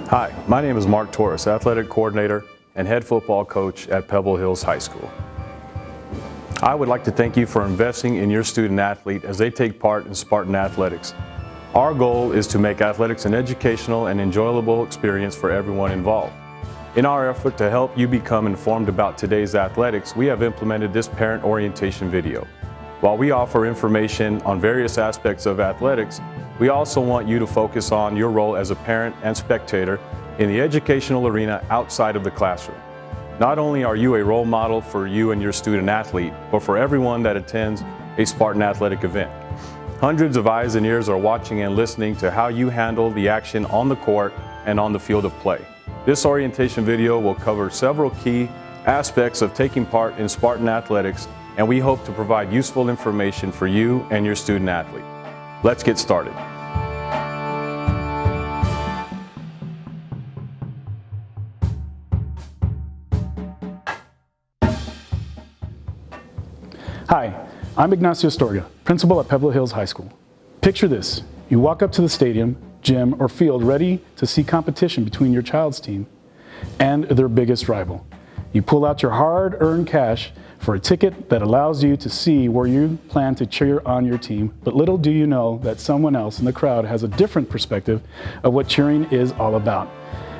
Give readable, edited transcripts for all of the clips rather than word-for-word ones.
Hi, my name is Mark Torres, Athletic Coordinator and Head Football Coach at Pebble Hills High School. I would like to thank you for investing in your student athlete as they take part in Spartan Athletics. Our goal is to make athletics an educational and enjoyable experience for everyone involved. In our effort to help you become informed about today's athletics, we have implemented this parent orientation video. While we offer information on various aspects of athletics, we also want you to focus on your role as a parent and spectator in the educational arena outside of the classroom. Not only are you a role model for you and your student athlete, but for everyone that attends a Spartan athletic event. Hundreds of eyes and ears are watching and listening to how you handle the action on the court and on the field of play. This orientation video will cover several key aspects of taking part in Spartan athletics, and we hope to provide useful information for you and your student athlete. Let's get started. Hi, I'm Ignacio Astorga, principal at Pebble Hills High School. Picture this: you walk up to the stadium, gym, or field ready to see competition between your child's team and their biggest rival. You pull out your hard-earned cash for a ticket that allows you to see where you plan to cheer on your team, but little do you know that someone else in the crowd has a different perspective of what cheering is all about.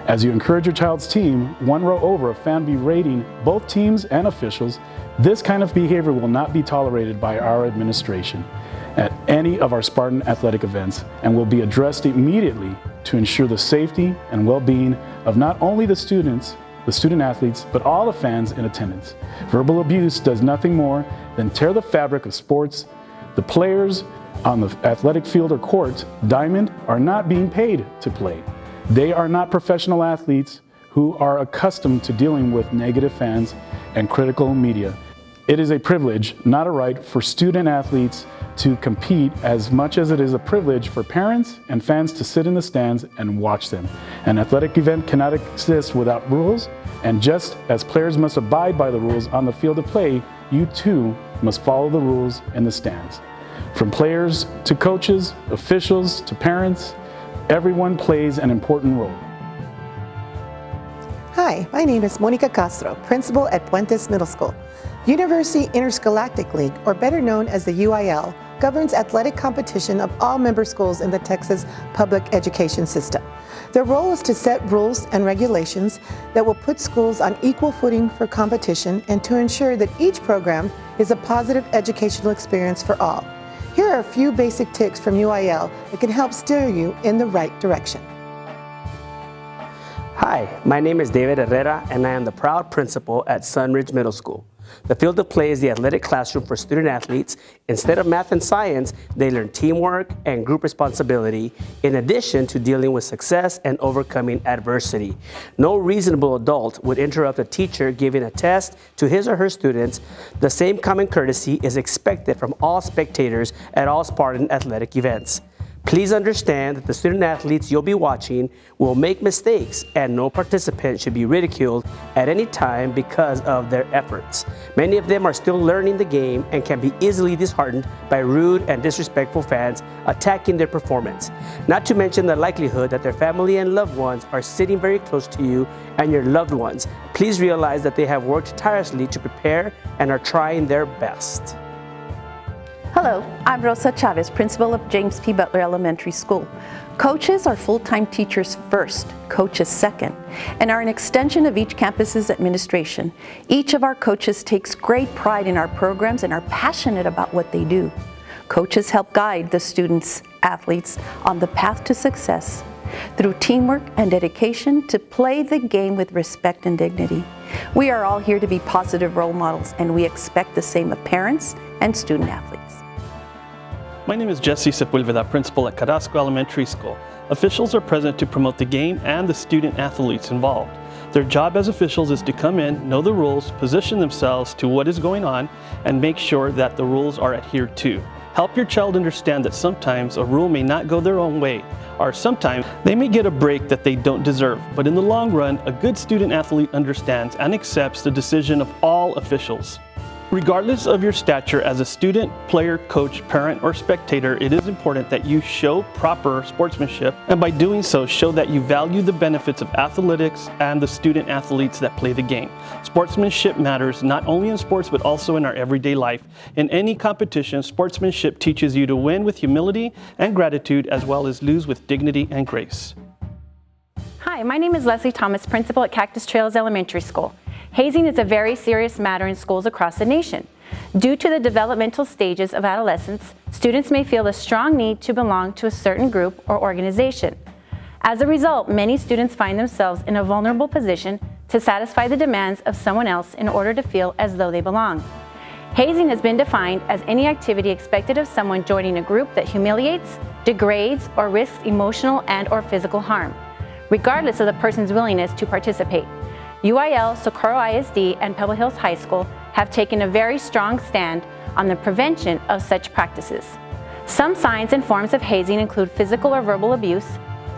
As you encourage your child's team, one row over, a fan berating both teams and officials. This kind of behavior will not be tolerated by our administration at any of our Spartan athletic events and will be addressed immediately to ensure the safety and well-being of not only the student athletes, but all the fans in attendance. Verbal abuse does nothing more than tear the fabric of sports. The players on the athletic field or court, diamond, are not being paid to play. They are not professional athletes who are accustomed to dealing with negative fans and critical media. It is a privilege, not a right, for student athletes to compete as much as it is a privilege for parents and fans to sit in the stands and watch them. An athletic event cannot exist without rules, and just as players must abide by the rules on the field of play, you too must follow the rules in the stands. From players to coaches, officials to parents, everyone plays an important role. Hi, my name is Monica Castro, principal at Puentes Middle School. University Interscholastic League, or better known as the UIL, governs athletic competition of all member schools in the Texas public education system. Their role is to set rules and regulations that will put schools on equal footing for competition and to ensure that each program is a positive educational experience for all. Here are a few basic tips from UIL that can help steer you in the right direction. Hi, my name is David Herrera and I am the proud principal at Sunridge Middle School. The field of play is the athletic classroom for student athletes. Instead of math and science, they learn teamwork and group responsibility, in addition to dealing with success and overcoming adversity. No reasonable adult would interrupt a teacher giving a test to his or her students. The same common courtesy is expected from all spectators at all Spartan athletic events. Please understand that the student athletes you'll be watching will make mistakes and no participant should be ridiculed at any time because of their efforts. Many of them are still learning the game and can be easily disheartened by rude and disrespectful fans attacking their performance. Not to mention the likelihood that their family and loved ones are sitting very close to you and your loved ones. Please realize that they have worked tirelessly to prepare and are trying their best. Hello, I'm Rosa Chavez, principal of James P. Butler Elementary School. Coaches are full-time teachers first, coaches second, and are an extension of each campus's administration. Each of our coaches takes great pride in our programs and are passionate about what they do. Coaches help guide the students, athletes, on the path to success through teamwork and dedication to play the game with respect and dignity. We are all here to be positive role models, and we expect the same of parents and student athletes. My name is Jesse Sepulveda, principal at Carrasco Elementary School. Officials are present to promote the game and the student athletes involved. Their job as officials is to come in, know the rules, position themselves to what is going on, and make sure that the rules are adhered to. Help your child understand that sometimes a rule may not go their own way, or sometimes they may get a break that they don't deserve. But in the long run, a good student athlete understands and accepts the decision of all officials. Regardless of your stature as a student, player, coach, parent, or spectator, it is important that you show proper sportsmanship, and by doing so, show that you value the benefits of athletics and the student athletes that play the game. Sportsmanship matters not only in sports, but also in our everyday life. In any competition, sportsmanship teaches you to win with humility and gratitude, as well as lose with dignity and grace. Hi, my name is Leslie Thomas, principal at Cactus Trails Elementary School. Hazing is a very serious matter in schools across the nation. Due to the developmental stages of adolescence, students may feel a strong need to belong to a certain group or organization. As a result, many students find themselves in a vulnerable position to satisfy the demands of someone else in order to feel as though they belong. Hazing has been defined as any activity expected of someone joining a group that humiliates, degrades, or risks emotional and/or physical harm, regardless of the person's willingness to participate. UIL, Socorro ISD, and Pebble Hills High School have taken a very strong stand on the prevention of such practices. Some signs and forms of hazing include physical or verbal abuse,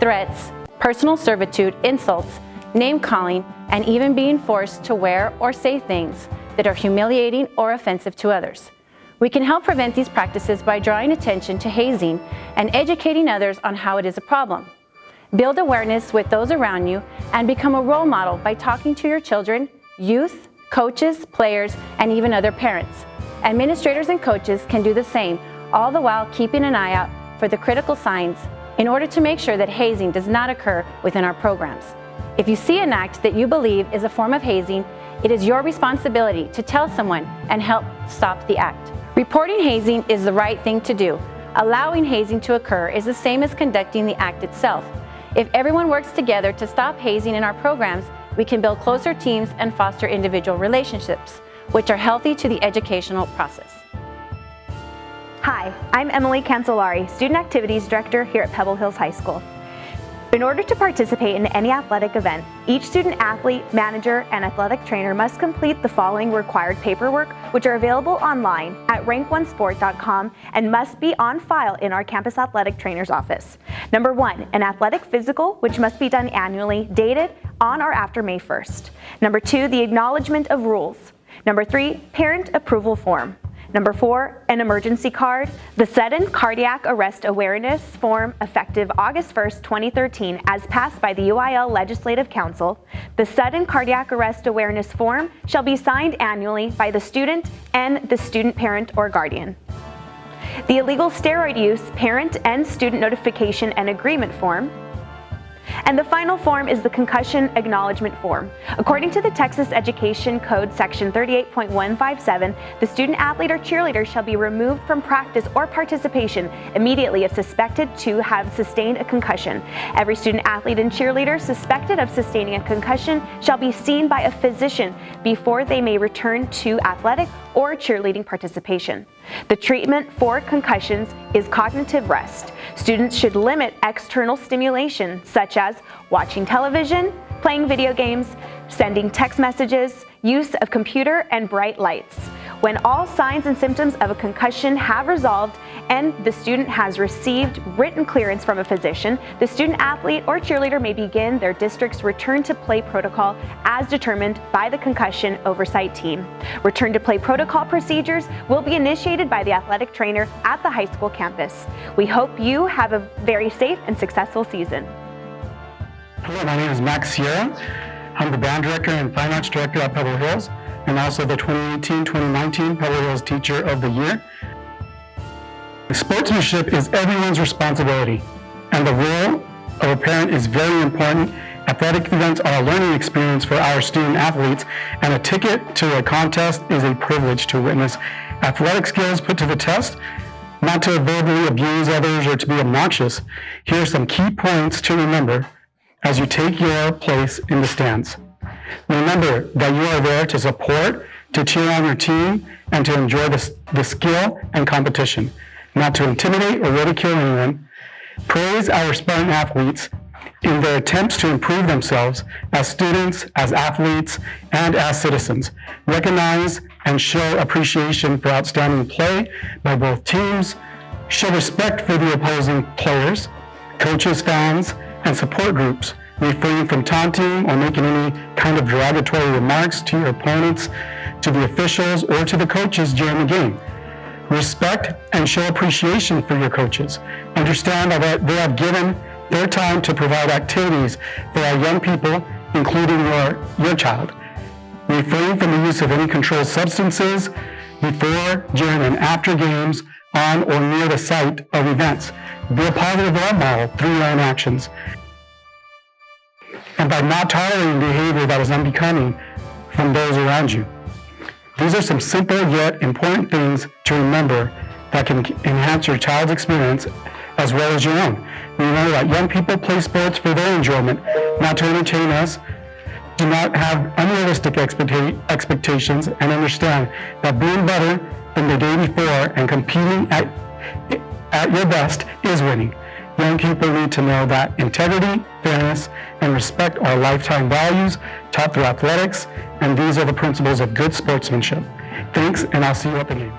threats, personal servitude, insults, name-calling, and even being forced to wear or say things that are humiliating or offensive to others. We can help prevent these practices by drawing attention to hazing and educating others on how it is a problem. Build awareness with those around you and become a role model by talking to your children, youth, coaches, players, and even other parents. Administrators and coaches can do the same, all the while keeping an eye out for the critical signs in order to make sure that hazing does not occur within our programs. If you see an act that you believe is a form of hazing, it is your responsibility to tell someone and help stop the act. Reporting hazing is the right thing to do. Allowing hazing to occur is the same as conducting the act itself. If everyone works together to stop hazing in our programs, we can build closer teams and foster individual relationships, which are healthy to the educational process. Hi, I'm Emily Cancellari, Student Activities Director here at Pebble Hills High School. In order to participate in any athletic event, each student athlete, manager, and athletic trainer must complete the following required paperwork, which are available online at rank1sport.com and must be on file in our campus athletic trainer's office. Number 1, an athletic physical, which must be done annually, dated on or after May 1st. Number 2, the acknowledgement of rules. Number 3, parent approval form. Number 4, an emergency card, the Sudden Cardiac Arrest Awareness Form effective August 1st, 2013 as passed by the UIL Legislative Council. The Sudden Cardiac Arrest Awareness Form shall be signed annually by the student and the student parent or guardian. The Illegal Steroid Use Parent and Student Notification and Agreement Form. And the final form is the Concussion Acknowledgement Form. According to the Texas Education Code Section 38.157, the student athlete or cheerleader shall be removed from practice or participation immediately if suspected to have sustained a concussion. Every student athlete and cheerleader suspected of sustaining a concussion shall be seen by a physician before they may return to athletic or cheerleading participation. The treatment for concussions is cognitive rest. Students should limit external stimulation, such as watching television, playing video games, sending text messages, use of computer, and bright lights. When all signs and symptoms of a concussion have resolved and the student has received written clearance from a physician, the student athlete or cheerleader may begin their district's return to play protocol as determined by the concussion oversight team. Return to play protocol procedures will be initiated by the athletic trainer at the high school campus. We hope you have a very safe and successful season. Hello, my name is Max Sierra. I'm the band director and fine arts director at Pebble Hills, and also the 2018-2019 Pebble Hills Teacher of the Year. Sportsmanship is everyone's responsibility, and the role of a parent is very important. Athletic events are a learning experience for our student athletes, and a ticket to a contest is a privilege to witness athletic skills put to the test, not to verbally abuse others or to be obnoxious. Here are some key points to remember as you take your place in the stands. Remember that you are there to support, to cheer on your team, and to enjoy the skill and competition, not to intimidate or ridicule anyone. Praise our aspiring athletes in their attempts to improve themselves as students, as athletes, and as citizens. Recognize and show appreciation for outstanding play by both teams. Show respect for the opposing players, coaches, fans, and support groups. Refrain from taunting or making any kind of derogatory remarks to your opponents. to the officials or to the coaches during the game. Respect and show appreciation for your coaches. Understand that they have given their time to provide activities for our young people, including your child. Refrain from the use of any controlled substances before, during, and after games on or near the site of events. Be a positive role model through your own actions. And by not tolerating behavior that is unbecoming from those around you. These are some simple yet important things to remember that can enhance your child's experience as well as your own. Remember that young people play sports for their enjoyment, not to entertain us. Do not have unrealistic expectations, and understand that being better than the day before and competing at your best is winning. Young people need to know that integrity, fairness, and respect are lifetime values taught through athletics, and these are the principles of good sportsmanship. Thanks, and I'll see you at the game.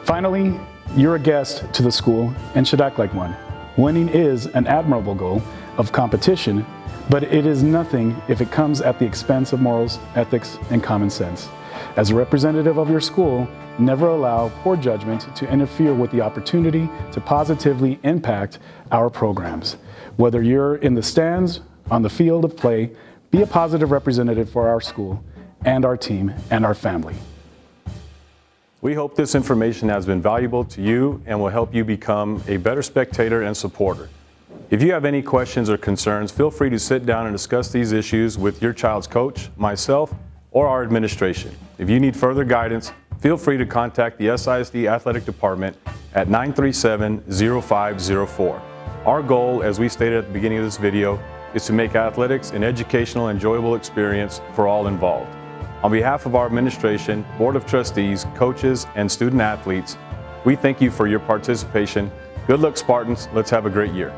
Finally, you're a guest to the school and should act like one. Winning is an admirable goal of competition, but it is nothing if it comes at the expense of morals, ethics, and common sense. As a representative of your school, never allow poor judgment to interfere with the opportunity to positively impact our programs. Whether you're in the stands, on the field of play, be a positive representative for our school and our team and our family. We hope this information has been valuable to you and will help you become a better spectator and supporter. If you have any questions or concerns, feel free to sit down and discuss these issues with your child's coach, myself, or our administration. If you need further guidance, feel free to contact the SISD Athletic Department at 937-0504. Our goal, as we stated at the beginning of this video, is to make athletics an educational, enjoyable experience for all involved. On behalf of our administration, Board of Trustees, coaches, and student athletes, we thank you for your participation. Good luck, Spartans. Let's have a great year.